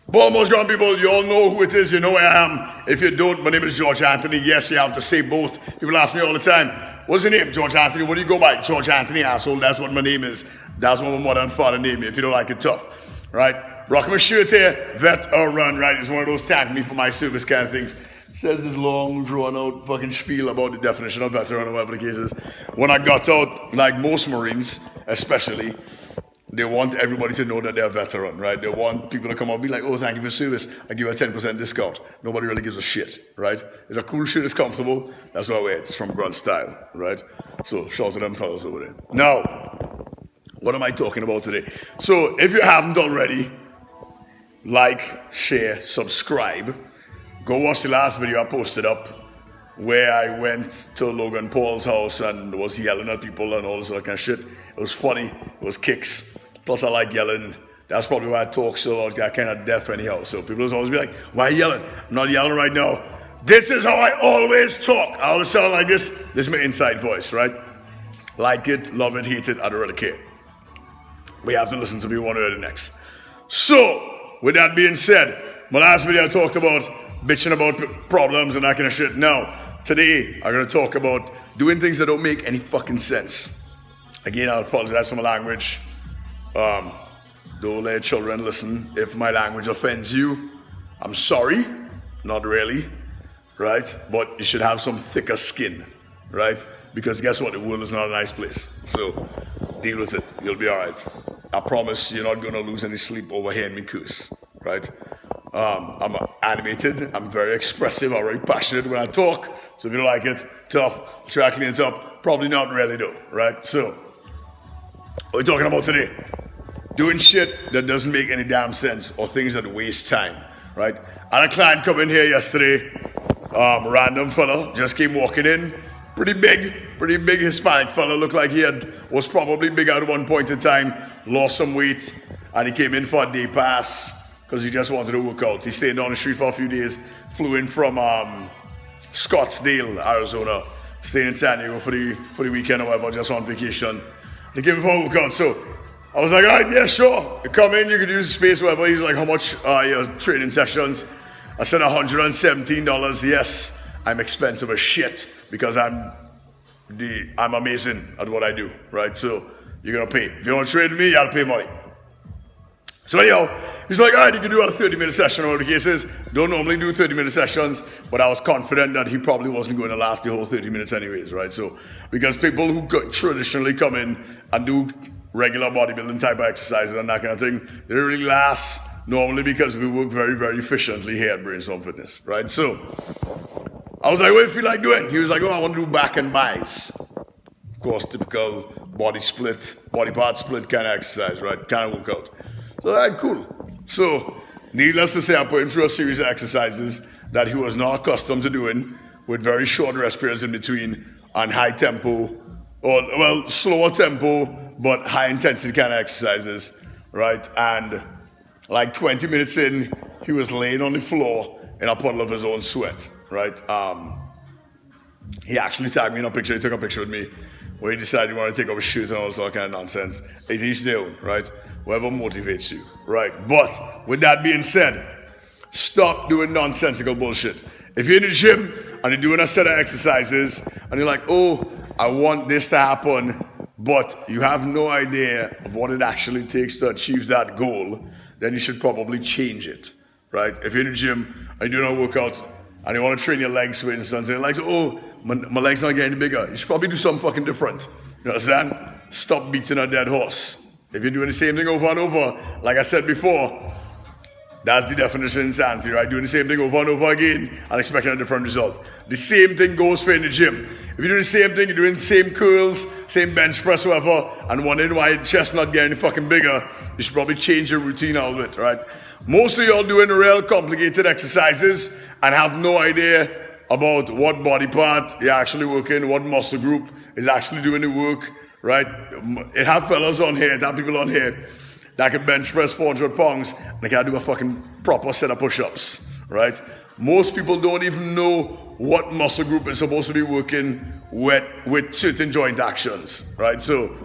Balmore's ground people, you all know who it is, you know where I am. If you don't, my name is George Anthony. Yes, you have to say both. People ask me all the time, what's your name? George Anthony. What do you go by? George Anthony, asshole. That's what my name is. That's what my mother and father named me. If you don't like it, tough. Right? Rocking my shirt here, vet or run, right? It's one of those thank me for my service kind of things. Says this long, drawn out fucking spiel about the definition of veteran or whatever the case is. When I got out, like most Marines, especially, they want everybody to know that they're a veteran, right? They want people to come up and be like, oh, thank you for service. I give you a 10% discount. Nobody really gives a shit, right? It's a cool shirt, it's comfortable. That's why I wear it. It's from Grunt Style, right? So, shout out to them fellas over there. Now, what am I talking about today? So, if you haven't already, like, share, subscribe. Go watch the last video I posted up where I went to Logan Paul's house and was yelling at people and all this other kind of shit. It was funny. It was kicks. Plus, I like yelling. That's probably why I talk so loud. I kind of deaf anyhow. So people always be like, why are you yelling? I'm not yelling right now. This is how I always talk. I always sound like this. This is my inside voice, right? Like it, love it, hate it, I don't really care. We have to listen to me one way or the next. So, with that being said, my last video I talked about bitching about problems and that kind of shit. Now, today, I'm going to talk about doing things that don't make any fucking sense. Again, I apologize for my language. Don't let children listen. If my language offends you, I'm sorry. Not really, right? But you should have some thicker skin, right? Because guess what? The world is not a nice place. So, deal with it. You'll be all right. I promise you're not going to lose any sleep over hearing me curse, right? I'm animated, I'm very expressive, I'm very passionate when I talk, so if you don't like it, tough, try to clean it up, probably not really though, right? So, what are we talking about today? Doing shit that doesn't make any damn sense or things that waste time, right? I had a client come in here yesterday, random fella, just came walking in, pretty big Hispanic fella, looked like was probably big at one point in time, lost some weight, and he came in for a day pass, because he just wanted to work out. He stayed on the street for a few days, flew in from Scottsdale, Arizona, stayed in San Diego for the weekend or whatever, just on vacation. He came in for a workout, so I was like, all right, yeah, sure. You come in, you could use the space, whatever. He's like, how much your training sessions? I said $117. Yes, I'm expensive as shit because I'm amazing at what I do, right? So you're gonna pay. If you want to trade with me, you gotta pay money. So anyhow, he's like, all right, you can do a 30-minute session or whatever the case is. Don't normally do 30-minute sessions, but I was confident that he probably wasn't going to last the whole 30 minutes anyways, right? So, because people who traditionally come in and do regular bodybuilding type of exercises and that kind of thing, they don't really last normally because we work very, very efficiently here at Brainstorm Fitness, right? So, I was like, what do you feel like doing? He was like, oh, I want to do back and buys. Of course, typical body part split kind of exercise, right? Kind of workout. So, all right, cool. So, needless to say, I put him through a series of exercises that he was not accustomed to doing with very short rest periods in between and high tempo, slower tempo, but high intensity kind of exercises, right? And like 20 minutes in, he was laying on the floor in a puddle of his own sweat, right? He actually tagged me in a picture. He took a picture with me where he decided he wanted to take off his shoes and all this kind of nonsense. It's each their own, right? Whatever motivates you, right? But with that being said, stop doing nonsensical bullshit. If you're in the gym and you're doing a set of exercises and you're like, oh, I want this to happen, but you have no idea of what it actually takes to achieve that goal, then you should probably change it, right? If you're in the gym and you're doing a workout and you want to train your legs, for instance, and you're like, oh, my legs not getting bigger, you should probably do something fucking different. You understand? Stop beating a dead horse. If you're doing the same thing over and over, like I said before, that's the definition of insanity, right? Doing the same thing over and over again and expecting a different result. The same thing goes for in the gym. If you're doing the same thing, you're doing the same curls, same bench press, whatever, and wondering why your chest not getting any fucking bigger, you should probably change your routine a little bit, right? Most of y'all doing real complicated exercises and have no idea about what body part you're actually working, what muscle group is actually doing the work, right? It have fellas on here, it have people on here that can bench press 400 pounds and they can't do a fucking proper set of push-ups, right? Most people don't even know what muscle group is supposed to be working with certain joint actions, right? So,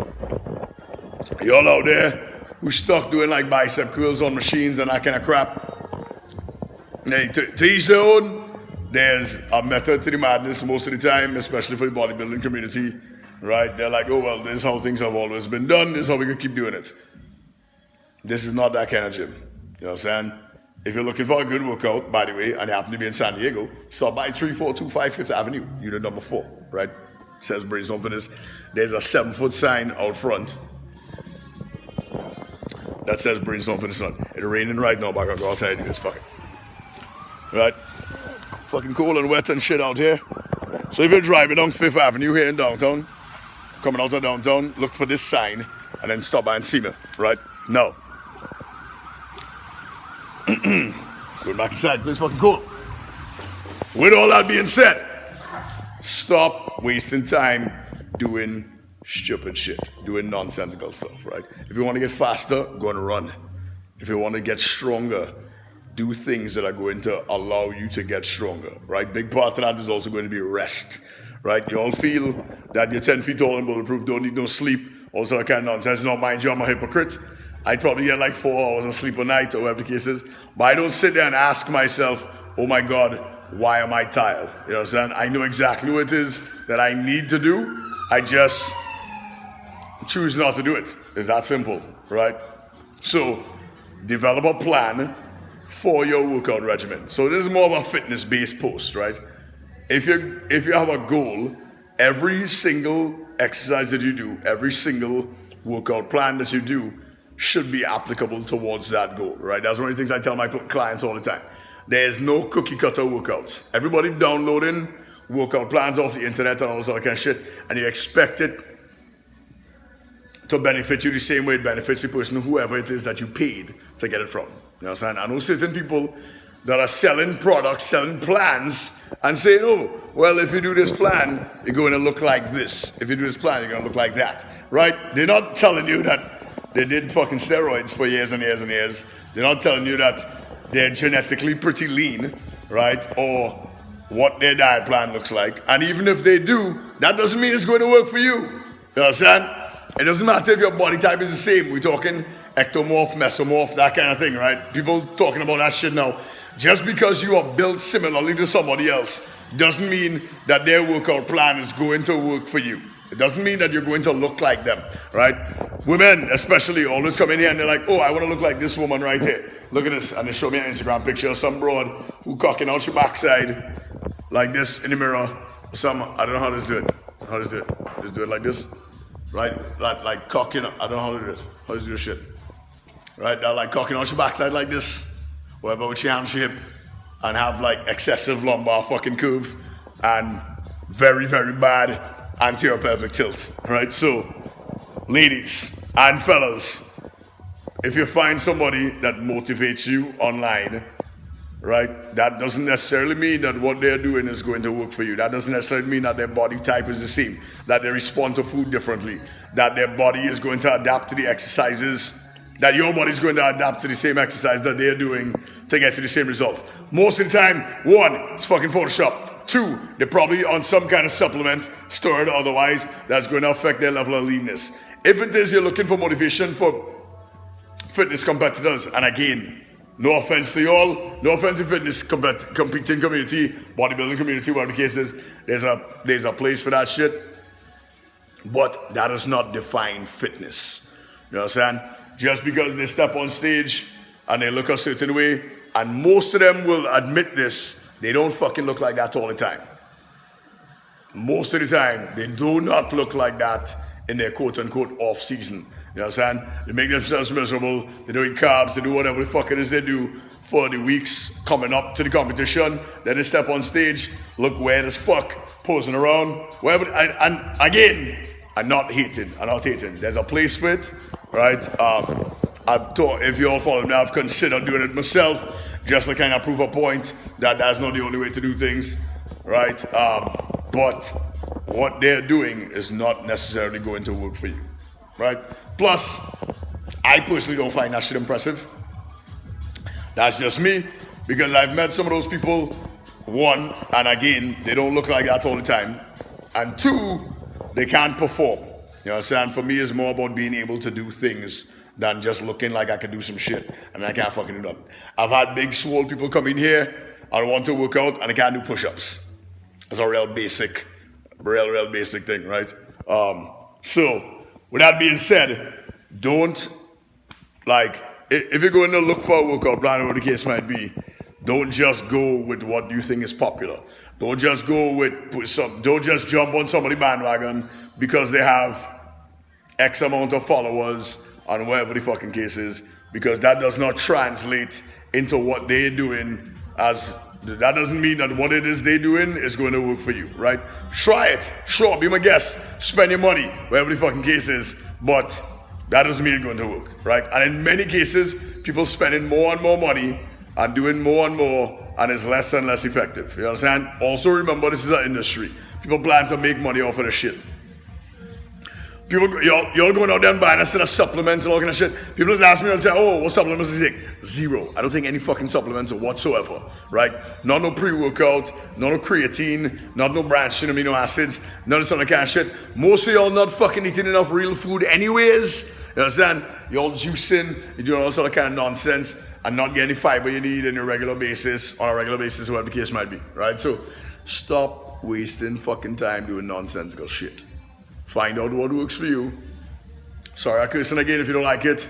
y'all out there who stuck doing like bicep curls on machines and that kind of crap, Hey, to each their own. There's a method to the madness most of the time, especially for the bodybuilding community, right? They're like, oh, well, this is how things have always been done. This is how we can keep doing it. This is not that kind of gym. You know what I'm saying? If you're looking for a good workout, by the way, and you happen to be in San Diego, stop by 3425 Fifth Avenue, unit number 4, right? It says Brainstorm Fitness. There's a 7-foot sign out front that says Brainstorm Fitness. It's raining right now, but I gotta go outside and do this. Fuck it. Right? Fucking cold and wet and shit out here. So if you're driving down 5th Avenue here in downtown, coming out of downtown, look for this sign and then stop by and see me, right? No. Go back inside, please fucking cool. With all that being said, stop wasting time doing stupid shit, doing nonsensical stuff, right? If you want to get faster, go and run. If you want to get stronger, do things that are going to allow you to get stronger, right? Big part of that is also going to be rest, right? You all feel that you're 10 feet tall and bulletproof, don't need no sleep, also that kind of nonsense. Now, mind you, I'm a hypocrite. I'd probably get like 4 hours of sleep a night or whatever the case is, but I don't sit there and ask myself, oh my God, why am I tired? You know what I'm saying? I know exactly what it is that I need to do. I just choose not to do it. It's that simple, right? So, develop a plan for your workout regimen. So this is more of a fitness-based post, right? If you have a goal, every single exercise that you do, every single workout plan that you do should be applicable towards that goal, right? That's one of the things I tell my clients all the time. There's no cookie cutter workouts. Everybody downloading workout plans off the internet and all this other kind of shit, and you expect it to benefit you the same way it benefits the person, whoever it is that you paid to get it from. You know what I'm saying? I know certain people that are selling products, selling plans, and saying, oh, well, if you do this plan, you're going to look like this. If you do this plan, you're going to look like that, right? They're not telling you that they did fucking steroids for years and years and years. They're not telling you that they're genetically pretty lean, right? Or what their diet plan looks like. And even if they do, that doesn't mean it's going to work for you. You know what I'm saying? It doesn't matter if your body type is the same. We're talking ectomorph, mesomorph, that kind of thing, right? People talking about that shit now. Just because you are built similarly to somebody else doesn't mean that their workout plan is going to work for you. It doesn't mean that you're going to look like them, right? Women especially always come in here and they're like, oh, I want to look like this woman right here. Look at this. And they show me an Instagram picture of some broad who cocking out your backside like this in the mirror. I don't know how to do it. How does do it? Just do it like this. Right? Like cocking, I don't know how to do it. How does do this shit? Right? They're like cocking out your backside like this. Whatever with your hands, your hip. And have like excessive lumbar fucking curve. And very, very bad anterior pelvic tilt. Right? So, ladies and fellas, if you find somebody that motivates you online, right, that doesn't necessarily mean that what they're doing is going to work for you. That doesn't necessarily mean that their body type is the same, that they respond to food differently, that their body is going to adapt to the exercises, that your body is going to adapt to the same exercise that they're doing to get to the same result. Most of the time, 1, it's fucking Photoshop. 2, they're probably on some kind of supplement, steroid or otherwise, that's going to affect their level of leanness. If it is you're looking for motivation for fitness competitors, and again, no offense to y'all, no offense to fitness competing community, bodybuilding community, whatever the case is, there's a place for that shit, but that does not define fitness. You know what I'm saying? Just because they step on stage and they look a certain way, and most of them will admit this, they don't fucking look like that all the time. Most of the time, they do not look like that in their quote-unquote off-season. You know what I'm saying? They make themselves miserable, they do eat carbs, they do whatever the fuck it is they do for the weeks coming up to the competition. Then they step on stage, look weird as fuck, posing around, whatever. And again, I'm not hating. There's a place for it, right? I've thought, if you all follow me, I've considered doing it myself, just to kind of prove a point that that's not the only way to do things, right? But what they're doing is not necessarily going to work for you, right? Plus, I personally don't find that shit impressive. That's just me, because I've met some of those people, 1, and again, they don't look like that all the time, and 2, they can't perform. You know what I'm saying? For me, it's more about being able to do things than just looking like I can do some shit and I can't fucking do nothing. I've had big swole people come in here and want to work out and they can't do push-ups. It's a real basic thing, right? So, with that being said, don't, like, if you're going to look for a workout plan or whatever the case might be, don't just go with what you think is popular. Don't just go don't just jump on somebody's bandwagon because they have X amount of followers on whatever the fucking case is, because that does not translate into what they're doing. That doesn't mean that what it is they're doing is going to work for you, right? Try it, sure, be my guest, spend your money, whatever the fucking case is, but that doesn't mean it's going to work, right? And in many cases, people spending more and more money and doing more and more, and it's less and less effective. You understand? Also remember, this is an industry. People plan to make money off of the shit. Y'all going out there and buying a set of supplements and all kind of shit. People just ask me all the time, oh, what supplements do you take? Zero. I don't take any fucking supplements whatsoever, right? Not no pre-workout, not no creatine, not no branched amino acids, none of that kind of shit. Most of y'all not fucking eating enough real food anyways. You understand? Y'all juicing, you're doing all sort of kind of nonsense and not getting the fiber you need on a regular basis, whatever the case might be, right? So stop wasting fucking time doing nonsensical shit. Find out what works for you. Sorry, I'm cursing again if you don't like it.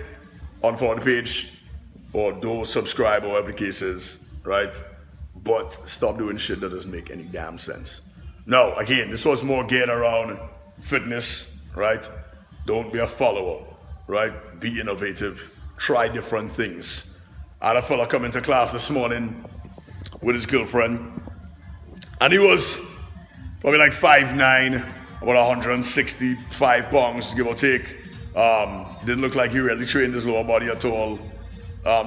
Unfollow the page or don't subscribe or whatever the case is, right? But stop doing shit that doesn't make any damn sense. Now, again, this was more geared around fitness, right? Don't be a follower, right? Be innovative. Try different things. I had a fella come into class this morning with his girlfriend, and he was probably like 5'9", about 165 pounds, give or take. Didn't look like he really trained his lower body at all.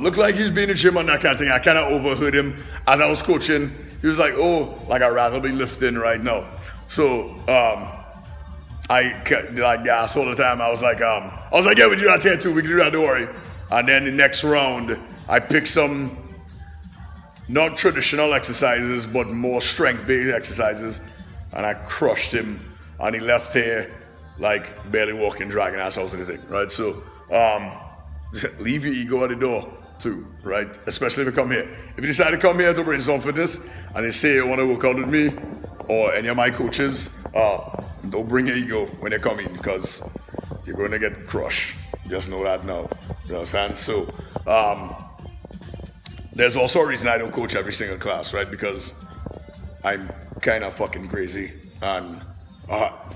Looked like he's been in the gym and that kind of thing. I kind of overheard him as I was coaching. He was like, oh, like I'd rather be lifting right now. So I like asked all the time. I was like, yeah, we do that here too. We can do that, don't worry. And then the next round, I picked some not traditional exercises, but more strength-based exercises, and I crushed him. And he left here like barely walking, dragging ass out of the thing, right? So leave your ego at the door too, right? Especially if you come here. If you decide to come here to Brainstorm Fitness and they say you want to work out with me or any of my coaches, don't bring your ego when you come in, because you're going to get crushed. Just know that now. You know what I'm saying? So there's also a reason I don't coach every single class, right? Because I'm kind of fucking crazy. And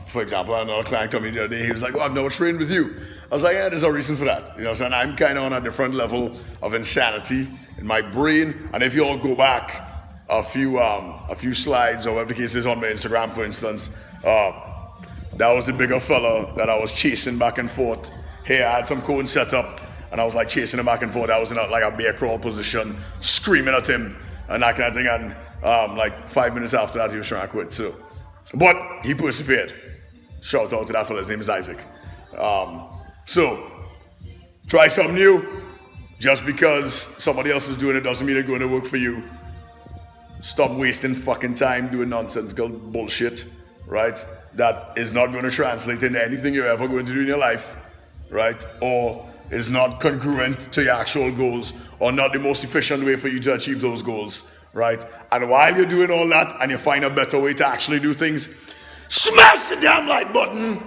for example, another client coming the other day, he was like, oh, I've never trained with you. I was like, yeah, there's a reason for that. You know what I'm saying? I'm kind of on a different level of insanity in my brain. And if you all go back a few slides or whatever the case is on my Instagram, for instance, that was the bigger fella that I was chasing back and forth. Here, I had some cones set up, and I was like chasing him back and forth. I was in like a bear crawl position, screaming at him and that kind of thing. And like 5 minutes after that, he was trying to quit. So. But he persevered. Shout out to that fella, his name is Isaac. So, try something new. Just because somebody else is doing it doesn't mean it's going to work for you. Stop wasting fucking time doing nonsensical bullshit, right? That is not going to translate into anything you're ever going to do in your life, right? Or is not congruent to your actual goals, or not the most efficient way for you to achieve those goals. Right? And while you're doing all that and you find a better way to actually do things, smash the damn like button,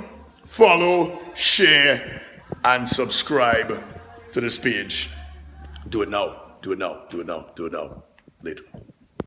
follow, share, and subscribe to this page. Do it now. Do it now. Do it now. Do it now. Later.